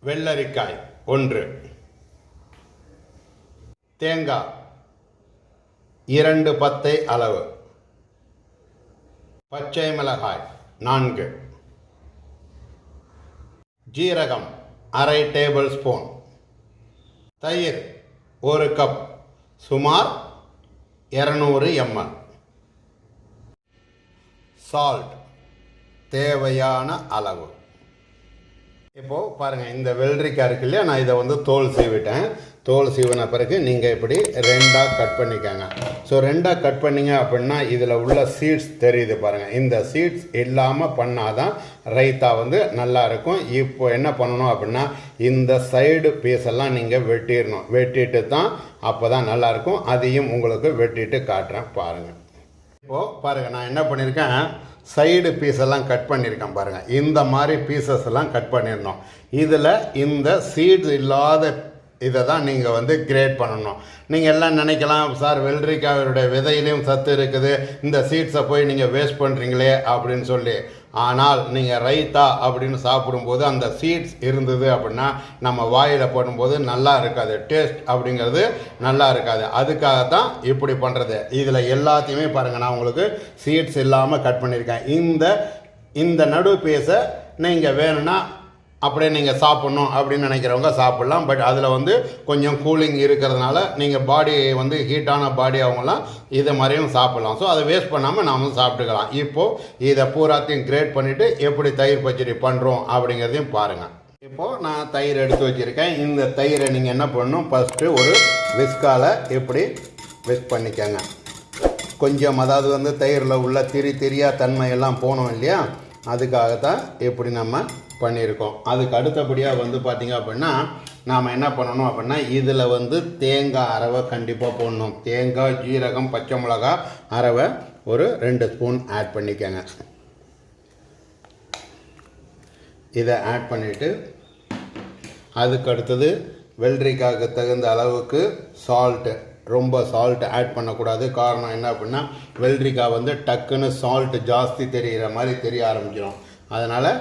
வெள்ளரிக்காய் 1, தேங்காய் 2 பத்தை அளவு, பச்சை மிளகாய் 4, ஜீரகம் அரை டேபிள் ஸ்பூன், தயிர் 1 கப் சுமார் 200 ml, சால்ட் தேவையான அளவு. இப்போது பாருங்கள், இந்த வெள்ளரிக்காய் இருக்கு இல்லையா, நான் இதை தோல் சீவிட்டேன். தோல் சீவின பிறகு நீங்கள் இப்படி 2ஆக கட் பண்ணிக்கோங்க. ஸோ 2ஆக கட் பண்ணிங்க அப்படின்னா இதில் உள்ள சீட்ஸ் தெரியுது பாருங்கள். இந்த சீட்ஸ் இல்லாமல் பண்ணால் தான் ரைத்தா நல்லா இருக்கும். இப்போ என்ன பண்ணணும் அப்படின்னா இந்த சைடு பீஸெல்லாம் நீங்கள் வெட்டிடணும். வெட்டிட்டு தான் அப்போ தான் நல்லாயிருக்கும். அதையும் உங்களுக்கு வெட்டிட்டு காட்டுறேன் பாருங்கள். இப்போது பாருங்கள், நான் என்ன பண்ணியிருக்கேன், சைடு பீஸெல்லாம் கட் பண்ணியிருக்கேன் பாருங்கள். இந்த மாதிரி பீசஸ் எல்லாம் கட் பண்ணிடணும். இதில் இந்த சீட்ஸ் இல்லாத இதை தான் நீங்கள் கிரேட் பண்ணணும். நீங்கள் எல்லாம் நினைக்கலாம், சார் வெள்ளரிக்காயோடைய விதையிலையும் சத்து இருக்குது, இந்த சீட்ஸை போய் நீங்கள் வேஸ்ட் பண்ணுறீங்களே அப்படின்னு சொல்லி. ஆனால் நீங்கள் ரைத்தா அப்படின்னு சாப்பிடும்போது அந்த சீட்ஸ் இருந்தது அப்படின்னா நம்ம வாயில் போடும்போது நல்லா இருக்காது, டேஸ்ட் அப்படிங்கிறது நல்லா இருக்காது. அதுக்காக தான் இப்படி பண்ணுறது. இதில் எல்லாத்தையுமே பாருங்கள், நான் உங்களுக்கு சீட்ஸ் இல்லாமல் கட் பண்ணியிருக்கேன். இந்த நடு பீஸை நீங்கள் வேணும்னா அப்படியே நீங்கள் சாப்பிட்ணும் அப்படின்னு நினைக்கிறவங்க சாப்பிட்லாம். பட் அதில் கொஞ்சம் கூலிங் இருக்கிறதுனால நீங்கள் பாடி ஹீட்டான பாடி அவங்களாம் இதை மாதிரியும் சாப்பிட்லாம். ஸோ அதை வேஸ்ட் பண்ணாமல் நாம் சாப்பிட்டுக்கலாம். இப்போது இதை பூராத்தையும் கிரேட் பண்ணிவிட்டு எப்படி தயிர் பச்சடி பண்ணுறோம் அப்படிங்கிறதையும் பாருங்கள். இப்போது நான் தயிர் எடுத்து வச்சுருக்கேன். இந்த தயிரை நீங்கள் என்ன பண்ணணும், ஃபஸ்ட்டு ஒரு விஸ்கால் இப்படி விஸ்க் பண்ணிக்கோங்க. கொஞ்சம் அதாவது தயிரில் உள்ள திரியா தன்மையெல்லாம் போனோம் இல்லையா, அதுக்காகத்தான் இப்படி நம்ம பண்ணியிருக்கோம். அதுக்கு அடுத்தபடியாக பார்த்திங்க அப்படின்னா நாம் என்ன பண்ணணும் அப்படின்னா இதில் தேங்காய் அரவை கண்டிப்பாக போடணும். தேங்காய், ஜீரகம், பச்சை மிளகா அரவை ஒரு 2 ஸ்பூன் ஆட் பண்ணிக்கோங்க. இதை ஆட் பண்ணிவிட்டு அதுக்கு அடுத்தது வெள்ளரிக்காய்க்கு தகுந்த அளவுக்கு சால்ட்டு, ரொம்ப சால்ட் ஆட் பண்ணக்கூடாது. காரணம் என்ன அப்படின்னா வெள்ளரிக்காய் டக்குன்னு சால்ட் ஜாஸ்தி தெரிகிற மாதிரி தெரிய ஆரம்பிச்சிடும். அதனால்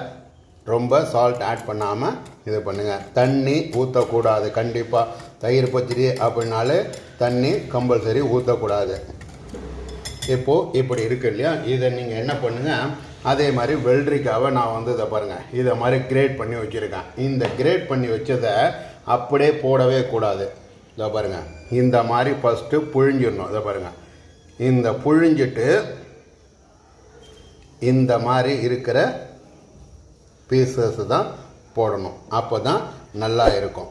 ரொம்ப சால்ட் ஆட் பண்ணாமல் இது பண்ணுங்கள். தண்ணி ஊற்றக்கூடாது. கண்டிப்பாக தயிர் பச்சடி அப்படின்னாலே தண்ணி கம்பல்சரி ஊற்றக்கூடாது. இப்போது இப்படி இருக்குது இல்லையா, இதை நீங்கள் என்ன பண்ணுங்கள், அதே மாதிரி வெள்ளரிக்காவை நான் இதை பாருங்கள், இதை மாதிரி கிரேட் பண்ணி வச்சுருக்கேன். இந்த கிரேட் பண்ணி வச்சதை அப்படியே போடவே கூடாது. இதை பாருங்கள், இந்த மாதிரி ஃபஸ்ட்டு புழிஞ்சிடணும். இதை பாருங்கள், இந்த புழிஞ்சிட்டு இந்த மாதிரி இருக்கிற பீசஸ் தான் போடணும். அப்போ தான் நல்லா இருக்கும்.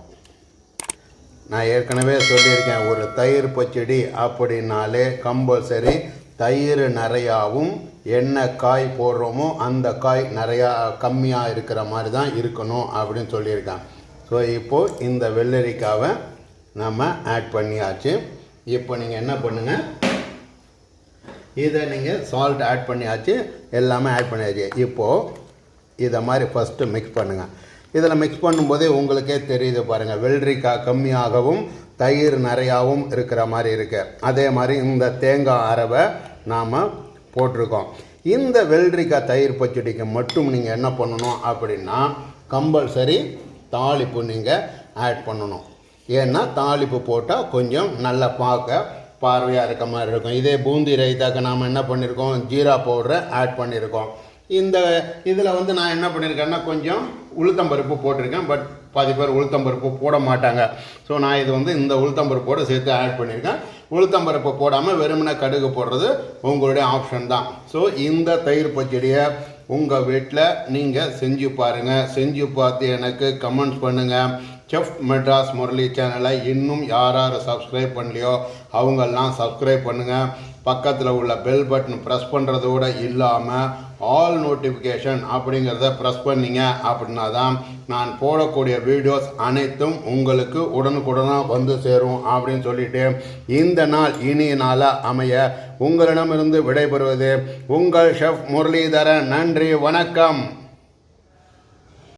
நான் ஏற்கனவே சொல்லியிருக்கேன், ஒரு தயிர் பச்சடி அப்படின்னாலே கம்பல்சரி தயிர் நிறையாவும் என்ன காய் போடுறோமோ அந்த காய் நிறையா கம்மியாக இருக்கிற மாதிரி தான் இருக்கணும் அப்படின்னு சொல்லியிருக்கேன். ஸோ இப்போது இந்த வெள்ளரிக்காவை நம்ம ஆட் பண்ணியாச்சு. இப்போ நீங்கள் என்ன பண்ணுங்கள், இதை நீங்கள் சால்ட் ஆட் பண்ணியாச்சு, எல்லாமே ஆட் பண்ணியாச்சு. இப்போது இதை மாதிரி ஃபஸ்ட்டு மிக்ஸ் பண்ணுங்கள். இதில் மிக்ஸ் பண்ணும்போதே உங்களுக்கே தெரியுது பாருங்கள், வெள்ளரிக்காய் கம்மியாகவும் தயிர் நிறையாவும் இருக்கிற மாதிரி இருக்குது. அதே மாதிரி இந்த தேங்காய் அரவை நாம் போட்டிருக்கோம். இந்த வெள்ளரிக்காய் தயிர் பச்சடிக்கு மட்டும் நீங்கள் என்ன பண்ணணும் அப்படின்னா கம்பல்சரி தாளிப்பு நீங்கள் ஆட் பண்ணணும். ஏன்னா தாளிப்பு போட்டால் கொஞ்சம் நல்லா பார்க்க பார்வையாக இருக்க மாதிரி இருக்கும். இதே பூந்தி ரைத்தாக்கு நாம் என்ன பண்ணியிருக்கோம், ஜீரா பவுடரை ஆட் பண்ணியிருக்கோம். இந்த இதில் நான் என்ன பண்ணியிருக்கேன்னா கொஞ்சம் உளுத்தம்பருப்பு போட்டிருக்கேன். பட் பாதி பேர் உளுத்தம்பருப்பு போட மாட்டாங்க. ஸோ நான் இது இந்த உளுத்தம்பருப்போடு சேர்த்து ஆட் பண்ணியிருக்கேன். உளுத்தம்பருப்பு போடாமல் வெறுமனே கடுகு போடுறது உங்களுடைய ஆப்ஷன் தான். ஸோ இந்த தயிர் பச்சடியை உங்கள் வீட்டில் நீங்கள் செஞ்சு பாருங்கள். செஞ்சு பார்த்து எனக்கு கமெண்ட்ஸ் பண்ணுங்கள். செஃப் மெட்ராஸ் முரளி சேனலை இன்னும் யார் சப்ஸ்கிரைப் பண்ணலையோ அவங்கெல்லாம் சப்ஸ்கிரைப் பண்ணுங்கள். பக்கத்தில் உள்ள பெல் பட்டன் ப்ரெஸ் பண்ணுறதோடு இல்லாமல் ஆல் நோட்டிஃபிகேஷன் அப்படிங்கிறத ப்ரெஸ் பண்ணிங்க அப்படின்னா தான் நான் போடக்கூடிய வீடியோஸ் அனைத்தும் உங்களுக்கு உடனுக்குடனாக சேரும் அப்படின்னு சொல்லிட்டு இந்த நாள் இனிய நாளாக அமைய உங்களிடமிருந்து விடைபெறுவது உங்கள் செஃப் முரளிதரன். நன்றி, வணக்கம்.